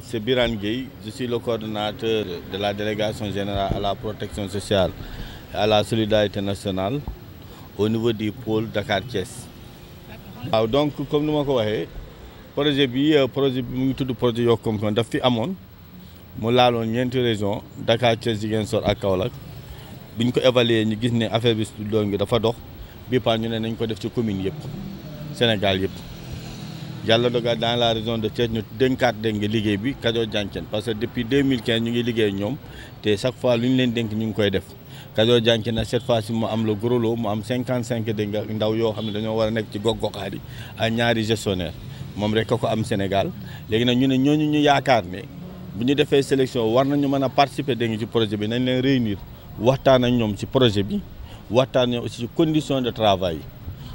C'est Birane Gueye, je suis le coordonnateur de la délégation générale à la protection sociale et à la solidarité nationale au niveau du pôle Dakar-Thiès. waaw donc comme ni ma ko waxee projet bi mu ngi tudd projet Yokk Kom Kom daf fi amoon mu laaloon ñeenti région Dakar, Thiès, Ziguinchor ak Kaolack bi ñu ko évaluer ñu gis ne affaire bi doon gi dafa dox bi pa ñu ne nañ ko def ci commune yëpp Sénégal yëpp. Yàlla dogal dans la région de Thiès ñu dénkaat nga liggéey bi Kajoor Jànkeen parce que depuis 2015 ñu ngi liggéey ñoom te chaque fois lu ñu leen dénk ñu ngi koy def Kajoor Jànkeen na cette fois ci mu am le gros lot mu am 55 nga ndaw yoo xam ne dañoo war a nekk ci gox-goxaat yi ak ñaari gestionnaire moom rek ko am Sénégal léegi nag ñu ne ñooñu ñu yaakaar ne bu ñu defee sélection war nañu mën a participer nga ci projet bi nañ leen réunir waxtaan ak ñoom ci projet bi waxtaan ñoom aussi ci condition de travail yi.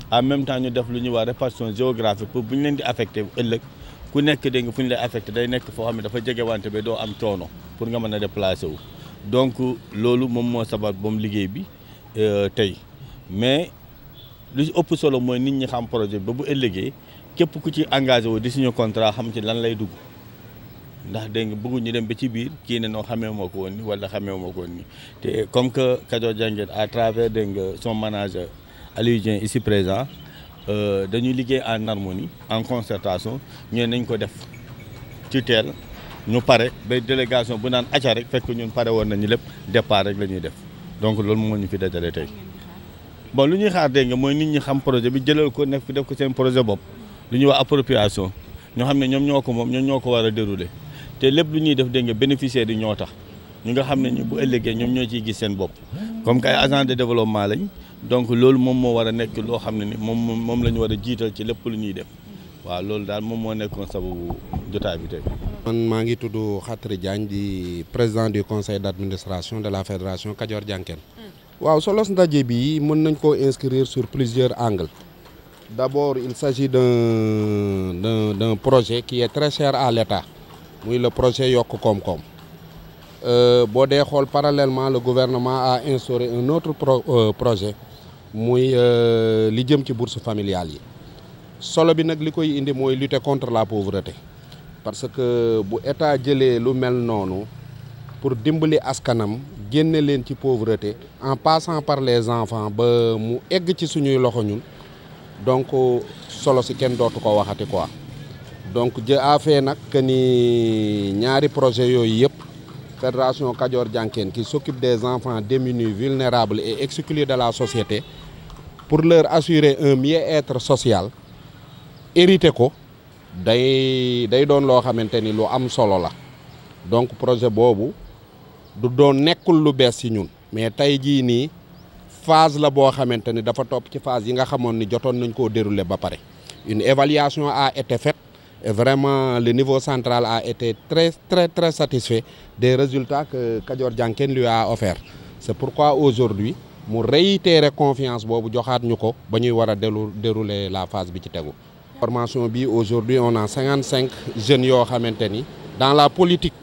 En même temps ñu def lu ñuy wax répartition géographique pour bu ñu leen di affecté ëllëg ku nekk dégg nga fu ñu lay affecté day nekk foo xam ne dafa jege wante ba doo am coono pour nga mën a déplacé wu. donc loolu moom moo sabab moom liggéey bi tey mais lu ci ëpp solo mooy nit ñi xam projet ba bu ëllëgee képp ku ci engagé wu di signé contrat xam ci lan lay dugg ndax dégg nga bëggu ñu dem ba ci biir kii ne noo xamee moo ko woon ni wala xamee moo ko woon ni te comme que Kajoor Jànkeen à travers dégg nga son manager Aliou Dieng ici présent dañuy liggéey en harmonie en concertation ñu nañ ko def ci teel ñu pare ba délégation bu naan acca rek fekk ñun pare woon nañu lépp départ rek la ñuy def donc loolu moo ñu fi dajale tey. bon lu ñuy xaar dégg nga mooy nit ñi xam projet bi jëlal ko nekk fi def ko seen projet bopp lu ñuy wax appropriation ñoo xam ne ñoom ñoo ko moom ñoom ñoo ko war a dérouler te lépp lu ñuy def dégg nga bénéficiaires yi ñoo tax ñu nga xam ne ñu bu ëllëgee ñoom ñoo ciy gis seen bopp comme que ay agent de développement lañ. donc loolu moom moo war a nekk loo xam ne ni moom la ñu war a jiital ci lépp lu ñuy def waaw loolu daal moom moo nekkoon sababu jotaay bi tey. man maa ngi tudd Khatri Diagne di président du conseil d'administration de la fédération Kajoor Jànkeen. waaw solos ndaje bi mën nañ koo inscrire sur plusieurs angles. d'abord il s'agit d'un projet qui est très cher à l'État muy le projet Yokk Kom Kom. boo dee xool parallèlement le gouvernement a instauré un autre projet muy li jëm ci bourse familiale yi solo bi nag li koy indi mooy lutter contre la pauvreté parce que bu état jëlee lu mel noonu pour dimbali askanam génne leen ci pauvreté en passant par les enfants ba mu egg ci suñuy loxo ñun donc solo si kenn dootu ko waxati quoi donc Dieu a fait nag que ni ñaari projet yooyu yëpp. Fédération Kajoor Jànkeen qui s'occupe des enfants démunis, vulnérables et exclus de la société pour leur assurer un mieux-être social hérité ko day doon loo xamante ni lu am solo la donc projet boobu du doon nekkul lu bees ci ñun mais tey jii nii phase la boo xamante ni dafa topp ci phase yi nga xamoon ni jotoon nañ koo dérouler ba pare une évaluation a été faite. Et vraiment, le niveau central a été très satisfait des résultats que Kajoor Jànkeen lui a offert. C'est pourquoi aujourd'hui, mu réitérer confiance boobu joxaat ñu ko ba ñuy war a dérouler la phase bi ci tegu. Formation bi aujourd'hui on a 55 jeunes yoo xamante ni dans la politique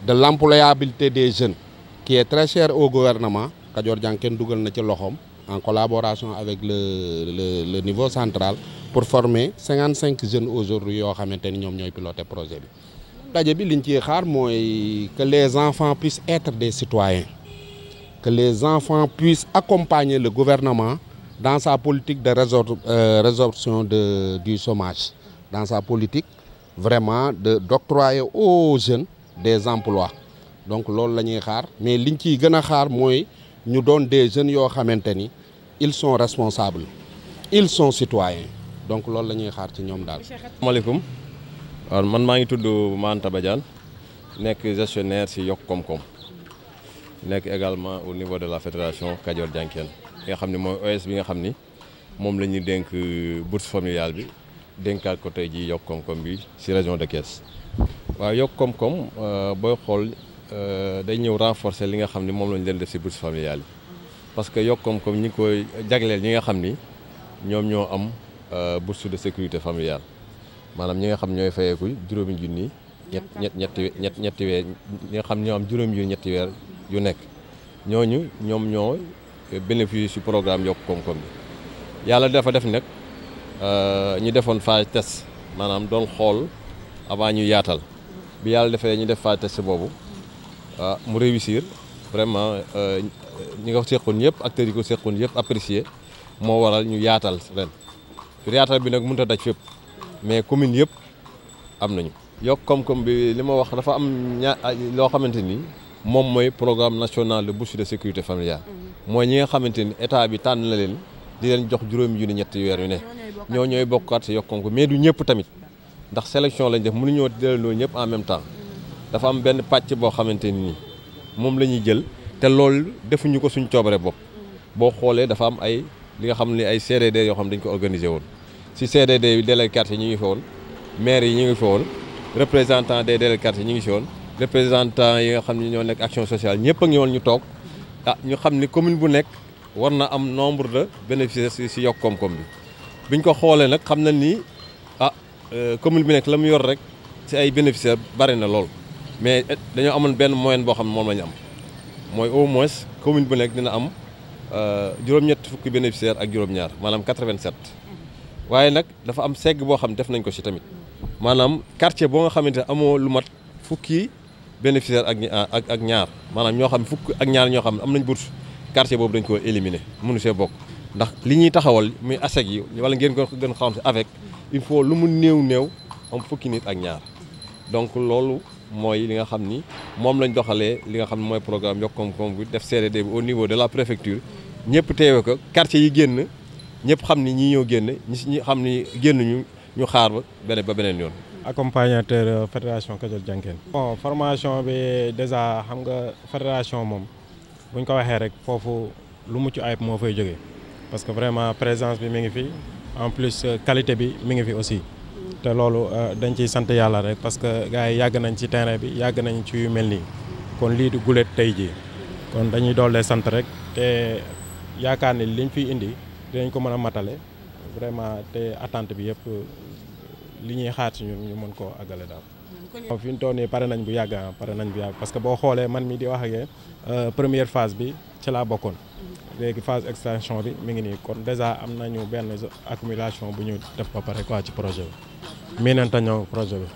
de l'employabilité des jeunes qui est très chère au gouvernement Kajoor Jànkeen dugal na ci loxoom en collaboration avec le niveau central. Pour former 55 jeunes aujourd'hui yoo xamante ni ñoom ñooy piloter projet bi. daje bi liñ ciy xaar mooy que les enfants puissent être des citoyens que les enfants puissent accompagner le gouvernement dans sa politique de résorption du chômage dans sa politique vraiment d'octroyer aux jeunes des emplois donc loolu la ñuy xaar mais liñ ciy gën a xaar mooy ñu doon des jeunes yoo xamante ni ils sont responsables ils sont citoyens. donc loolu la ñuy xaar ci ñoom daal. asalaamaaleykum waaw man maa ngi tudd Manta Badiane nekk gestionnaire ci Yokk Kom Kom nekk également au niveau de la fédération Kajoor Jànkeen nga xam ne mooy OS bi nga xam ni moom la ñuy dénk bourse familiale bi dénkaat ko tey ji Yokk Kom Kom bi ci région de Thiès. waaw Yokk Kom Kom booy xool day ñëw renforcer li nga xam ni moom la ñu leen def ci bourse familiale yi parce que Yokk Kom Kom ñi ngi koy jagleel ñi nga xam ni ñoom ñoo am. bourse de sécurité familiale maanaam ñi nga xam ñooy fayeeku juróomi junni ñetti weer ñi nga xam ñoo am juróomi junni ñetti weer yu nekk ñooñu ñoom ñoo bénéfice ci programme Yokk Kom Kom bi yàlla dafa def nag ñu defoon phase test maanaam doon xool avant ñu yaatal bi yàlla defee ñu def fa test boobu mu réussir vraiment ñi nga seqoon yëpp acteurs yi ko seqoon yëpp apprécier moo waral ñu yaatal ren yaatal bi nag mënut a daj fépp mais commune yëpp am nañu. yokk koom-koom bi li ma wax dafa am loo xamante ni moom mooy programme national de bourse de sécurité familiale mooy ñi nga xamante ni état bi tànn na leen di leen jox juróomi junni ñetti weer yu ne ñooy bokkaat si yokk koom-koom mais du ñëpp tamit ndax sélection lañ def mënuñoo jëlandoo ñëpp en même temps dafa am benn pàcc boo xamante ni moom la ñuy jël te loolu defuñu ko suñ coobare bopp boo xoolee dafa am ay li nga xam ne ay CDD yoo xam dañ ko organisé woon si CDD yi délégué quartier ñu ngi fi woon maire yi ñu ngi fi woon représentant des délégués quartier ñu ngi fi woon représentant yi nga xam ne ñoo nekk action sociale ñëpp a ngi woon ñu toog ñu xam ni commune bu nekk war na am nombre de bénéficiaires si yokk koom-koom bi biñ ko xoolee nag xam na ni commune bi nekk la mu yor rek si ay bénéficiaires bari na lool mais dañoo amoon benn moyenne boo xam ne moom la ñu am mooy au moins commune bu nekk dina am juróom-ñett fukki bénéficiaires ak juróom-ñaar maanaam 87 waaye nag dafa am segg boo xam def nañ ko si tamit maanaam quartier boo nga xamante ne amoo lu mat fukki bénéficiaires ak ñaar maanaam ñoo xam fukk ak ñaar ñoo xam ne am nañ bourse quartier boobu dañ ko éliminer mënu see bokk ndax li ñuy taxawal muy ASEC yi wala ngeen ko gën xam si avec il faut lu mu néew am fukki nit ak ñaar donc loolu mooy li nga xam ni moom lañ doxalee li nga xam ne mooy programme yokk koom-koom bi def CRD bi au niveau de la préfecture ñëpp teewe ko quartier yi génn ñëpp xam ni ñii ñoo génn ñi xam ni génn ñu xaar ba beneen yoon. accompagnateur fédération Kajoor Jànkeen. bon formation bi déjà xam nga fédération moom buñ ko waxee rek foofu lu mucc ayib moo fay jógee parce que vraiment présence bi mi ngi fi en plus qualité bi mi ngi fi aussi. te loolu dañ ciy sant yàlla rek parce que gars yi yàgg nañ ci terrain bi yàgg nañ ci yu mel nii kon lii du gulet tey jii kon dañuy doole sant rek te yaakaar ni liñ fiy indi dinañ ko mën a matale vraiment te attente bi yëpp li ñuy xaar ci ñun ñu mën koo àggale daal. fi ñu toll nii pare nañ bu yàgg parce que boo xoolee man mi di wax ak yéen première phase bi ci laa bokkoon léegi phase extension bi mi ngi nii kon déjà am nañu benn accumulation bu ñu def ba pare quoi ci projet bi. miinante ñoo projet bi.